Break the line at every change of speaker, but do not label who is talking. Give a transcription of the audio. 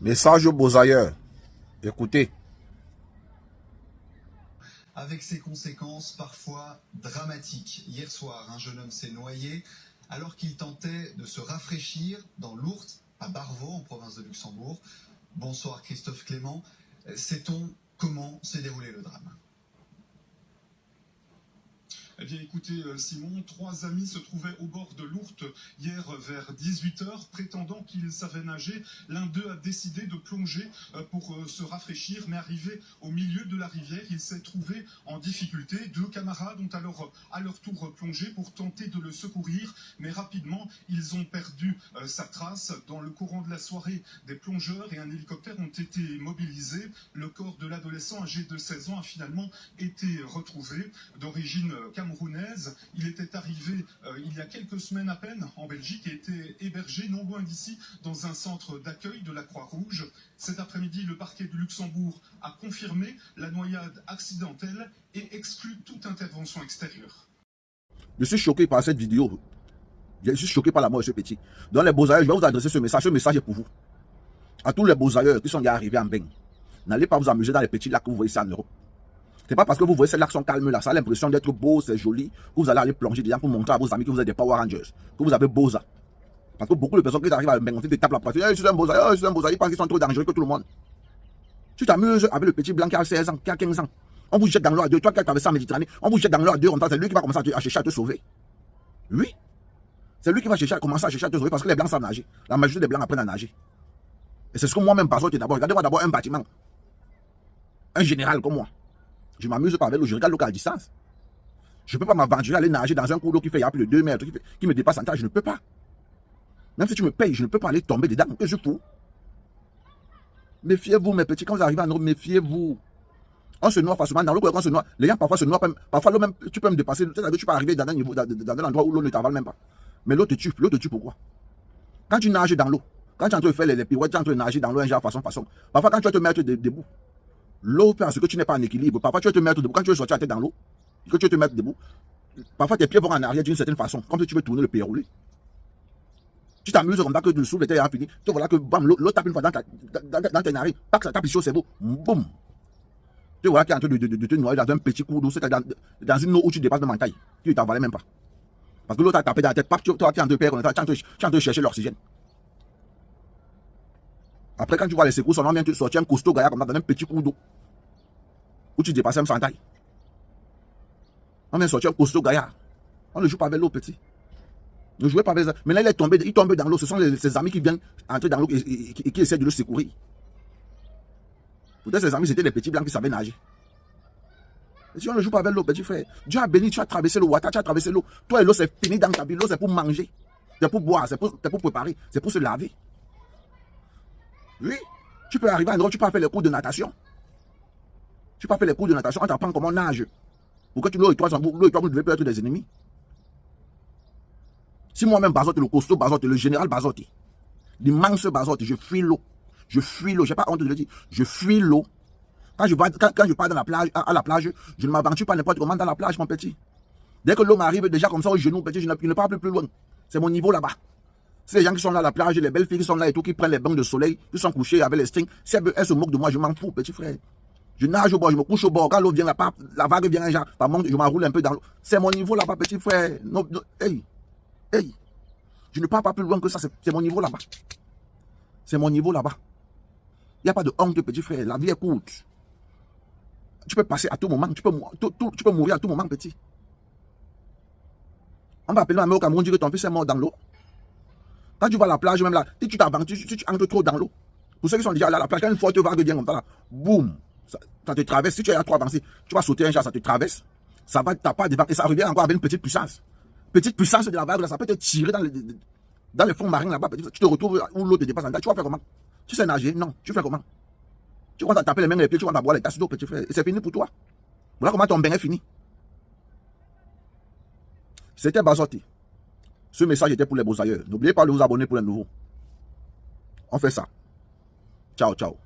Message aux beaux ailleurs. Écoutez.
Avec ses conséquences parfois dramatiques. Hier soir, un jeune homme s'est noyé alors qu'il tentait de se rafraîchir dans l'Ourthe, à Barvaux, en province de Luxembourg. Bonsoir Christophe Clément. Sait-on comment s'est déroulé le drame ?
Eh bien écoutez Simon, 3 amis se trouvaient au bord de l'Ourthe hier vers 18 h, prétendant qu'ils savaient nager. L'un d'eux a décidé de plonger pour se rafraîchir, mais arrivé au milieu de la rivière, il s'est trouvé en difficulté. 2 camarades ont alors à leur tour plongé pour tenter de le secourir, mais rapidement ils ont perdu sa trace. Dans le courant de la soirée, des plongeurs et un hélicoptère ont été mobilisés. Le corps de l'adolescent âgé de 16 ans a finalement été retrouvé. D'origine camerounaise, il était arrivé il y a quelques semaines à peine en Belgique et était hébergé non loin d'ici dans un centre d'accueil de la Croix-Rouge. Cet après-midi, le parquet de Luxembourg a confirmé la noyade accidentelle et exclut toute intervention extérieure.
Je suis choqué par cette vidéo. Je suis choqué par la mort de ce petit. Dans les beaux ailleurs, je vais vous adresser ce message. Ce message est pour vous. À tous les beaux ailleurs qui sont déjà arrivés en bain. N'allez pas vous amuser dans les petits lacs que vous voyez ici en Europe. C'est pas parce que vous voyez ces lacs sont calmes là, ça a l'impression d'être beau, c'est joli, que vous allez aller plonger dedans pour montrer à vos amis que vous êtes des Power Rangers, que vous avez beau ça. Parce que beaucoup de personnes qui arrivent à bain, on te tape la poitrine, je suis un beau ailleurs, je suis un beau ailleurs, ils pensent qu'ils sont trop dangereux que tout le monde. Tu t'amuses avec le petit blanc qui a 16 ans, qui a 15 ans. On vous jette dans l'eau à deux, toi qui as traversé en Méditerranée, on vous jette dans l'eau à deux, c'est lui qui va commencer à chercher à te sauver. Oui. C'est lui qui va commencer à chercher à te sauver parce que les blancs savent nager. La majorité des blancs apprennent à nager. Et c'est ce que moi-même, Bazotti, d'abord. Regardez-moi d'abord un bâtiment. Un général comme moi. Je m'amuse pas avec l'eau, je regarde l'eau à distance. Je ne peux pas m'aventurer à aller nager dans un cours d'eau qui fait plus de 2 mètres, qui me dépasse en taille, je ne peux pas. Même si tu me payes, je ne peux pas aller tomber dedans, que je fous. Méfiez-vous, mes petits, quand vous arrivez en Europe, méfiez-vous. On se noie facilement dans l'eau, quand on se noie, les gens parfois se noient, parfois l'eau même, tu peux me dépasser, c'est-à-dire que tu peux arriver dans un endroit où l'eau ne t'avale même pas. Mais l'eau te tue pourquoi? Quand tu nages dans l'eau, quand tu es en train de faire les pirouettes, tu es en train de nager dans l'eau, un genre façon, parfois quand tu vas te mettre debout, l'eau fait en ce que tu n'es pas en équilibre. Parfois, tu vas te mettre debout. Quand tu veux sortir la tête dans l'eau, que tu veux te mettre debout, parfois tes pieds vont en arrière d'une certaine façon, comme si tu veux tourner le pied roulé. Tu t'amuses comme ça que le souffle était fini. Tu vois là que bam, l'eau tape une fois dans tes narines. Pas que ça tape ici au cerveau. Boum. Tu vois qu'il est en train de te noyer dans un petit cours d'eau. C'est dans une eau où tu dépasses même en taille. Tu ne t'avalais même pas. Parce que l'eau t'a tapé dans la tête. Tu es en train de perdre. Tu es en train de chercher l'oxygène. Après, quand tu vois les secours, on vient te sortir un costaud gaillard comme ça dans un petit cours d'eau. Où tu dépasses même sans taille. On vient sortir un costaud gaillard. On ne joue pas avec l'eau, petit. Ne jouez pas avec ça. Mais là, il tombe dans l'eau. Ce sont ses amis qui viennent entrer dans l'eau et qui essaient de le secourir. Peut-être ses amis, c'était les petits blancs qui savaient nager. Et si on ne joue pas avec l'eau, petit frère, Dieu a béni, tu as traversé le water, tu as traversé l'eau. Toi et l'eau, c'est fini dans ta vie. L'eau, c'est pour manger. C'est pour boire, c'est pour préparer, c'est pour se laver. Oui, tu peux arriver à un endroit, tu peux faire les cours de natation. Tu peux faire les cours de natation, on t'apprend comment on nage. Pour que l'eau et toi, vous devez peut être des ennemis. Si moi-même, Bazotti, le costaud Bazotti, le général Bazotti, l'immense Bazotti, je fuis l'eau. Je fuis l'eau, je n'ai pas honte de le dire. Je fuis l'eau. Quand je pars dans la plage, à la plage, je ne m'aventure pas n'importe comment dans la plage, mon petit. Dès que l'eau m'arrive déjà comme ça au genou, petit, je ne pars plus loin. C'est mon niveau là-bas. C'est les gens qui sont là à la plage, les belles filles qui sont là et tout, qui prennent les bains de soleil, qui sont couchés avec les strings. Si elles se moquent de moi, je m'en fous, petit frère. Je nage au bord, je me couche au bord. Quand l'eau vient là-bas, la vague vient, je m'enroule un peu dans l'eau. C'est mon niveau là-bas, petit frère. Non, hey. Je ne pars pas plus loin que ça, c'est mon niveau là-bas. C'est mon niveau là-bas. Il n'y a pas de honte, petit frère. La vie est courte. Tu peux passer à tout moment. Tu peux mourir à tout moment, petit. On va appeler un mec au Cameroun, dire que ton fils est mort dans l'eau. Quand tu vas à la plage, même là, si tu t'aventures, si tu entres trop dans l'eau, pour ceux qui sont déjà là à la plage, quand une forte vague vient comme ça, là, boum, ça te traverse. Si tu es trop avancé, tu vas sauter un chat, ça te traverse, ça va taper devant et ça revient encore avec une petite puissance. Petite puissance de la vague, là, ça peut te tirer dans les fonds marins là-bas. Tu te retrouves où l'eau te dépasse en taille. Tu vas faire comment? Tu sais nager? Non. Tu fais comment? Tu vas taper les mains et les pieds, tu vas boire les tasses d'eau, petit frère. Et c'est fini pour toi. Voilà comment ton bain est fini. C'était Bazotti. Ce message était pour les beaux ailleurs. N'oubliez pas de vous abonner pour les nouveaux. On fait ça. Ciao, ciao.